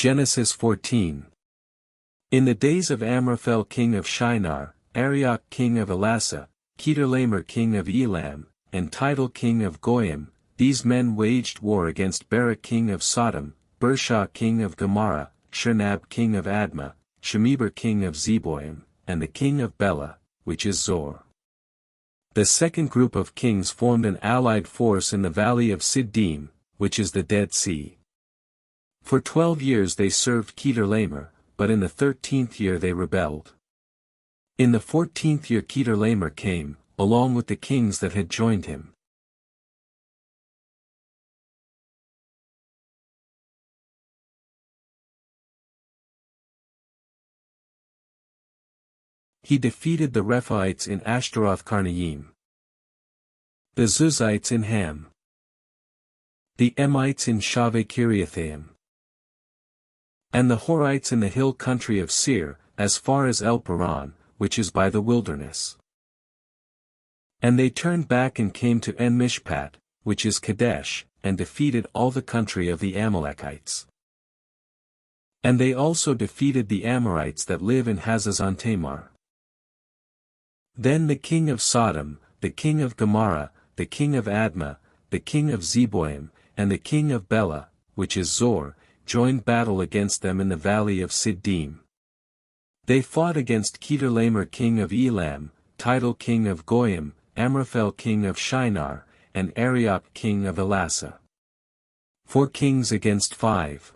Genesis 14. In the days of Amraphel king of Shinar, Arioch king of Elasa, Chedorlaomer king of Elam, and Tidal king of Goyim, these men waged war against Barak king of Sodom, Bershah king of Gomorrah, Shernab king of Admah, Shemeber king of Zeboim, and the king of Bela, which is Zor. The second group of kings formed an allied force in the valley of Siddim, which is the Dead Sea. For 12 years they served Chedorlaomer, but in the 13th year they rebelled. In the 14th year Chedorlaomer came, along with the kings that had joined him. He defeated the Rephaites in Ashtaroth-Karnaim, the Zuzites in Ham, the Emites in Shaveh-Kiriathaim, and the Horites in the hill country of Seir, as far as El-Paran, which is by the wilderness. And they turned back and came to En-Mishpat, which is Kadesh, and defeated all the country of the Amalekites. And they also defeated the Amorites that live in Hazazon-Tamar. Then the king of Sodom, the king of Gomorrah, the king of Admah, the king of Zeboim, and the king of Bela, which is Zor, joined battle against them in the valley of Siddim. They fought against Chedorlaomer king of Elam, Tidal king of Goyim, Amraphel king of Shinar, and Arioch king of Elasa. 4 kings against 5.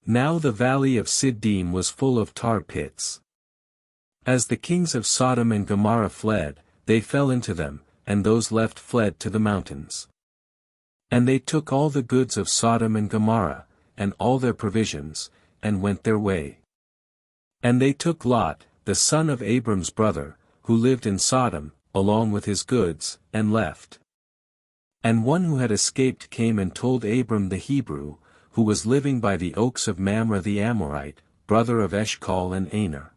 Now the valley of Siddim was full of tar pits. As the kings of Sodom and Gomorrah fled, they fell into them, and those left fled to the mountains. And they took all the goods of Sodom and Gomorrah, and all their provisions, and went their way. And they took Lot, the son of Abram's brother, who lived in Sodom, along with his goods, and left. And one who had escaped came and told Abram the Hebrew, who was living by the oaks of Mamre the Amorite, brother of Eshcol and Aner.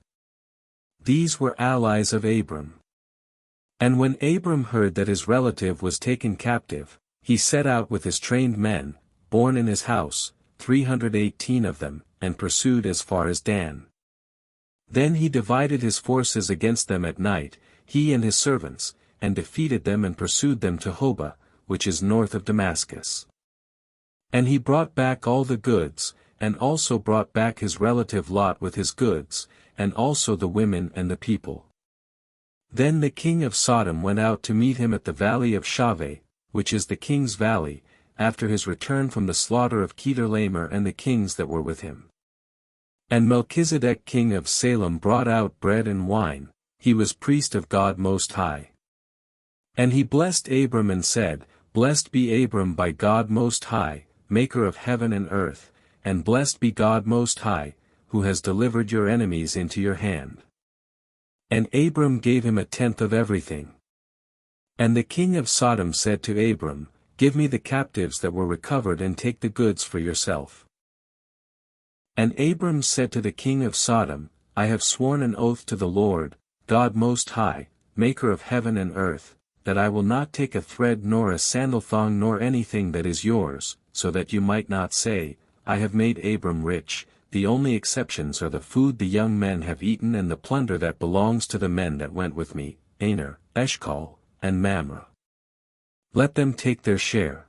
These were allies of Abram. And when Abram heard that his relative was taken captive, he set out with his trained men, born in his house, 318 of them, and pursued as far as Dan. Then he divided his forces against them at night, he and his servants, and defeated them and pursued them to Hobah, which is north of Damascus. And he brought back all the goods, and also brought back his relative Lot with his goods, and also the women and the people. Then the king of Sodom went out to meet him at the valley of Shaveh, which is the king's valley, after his return from the slaughter of Chedorlaomer and the kings that were with him. And Melchizedek king of Salem brought out bread and wine, he was priest of God Most High. And he blessed Abram and said, Blessed be Abram by God Most High, maker of heaven and earth, and blessed be God Most High, who has delivered your enemies into your hand. And Abram gave him 1/10 of everything. And the king of Sodom said to Abram, Give me the captives that were recovered and take the goods for yourself. And Abram said to the king of Sodom, I have sworn an oath to the Lord, God Most High, maker of heaven and earth, that I will not take a thread nor a sandal thong nor anything that is yours, so that you might not say, I have made Abram rich. The only exceptions are the food the young men have eaten and the plunder that belongs to the men that went with me, Aner, Eshcol, and Mamre. Let them take their share.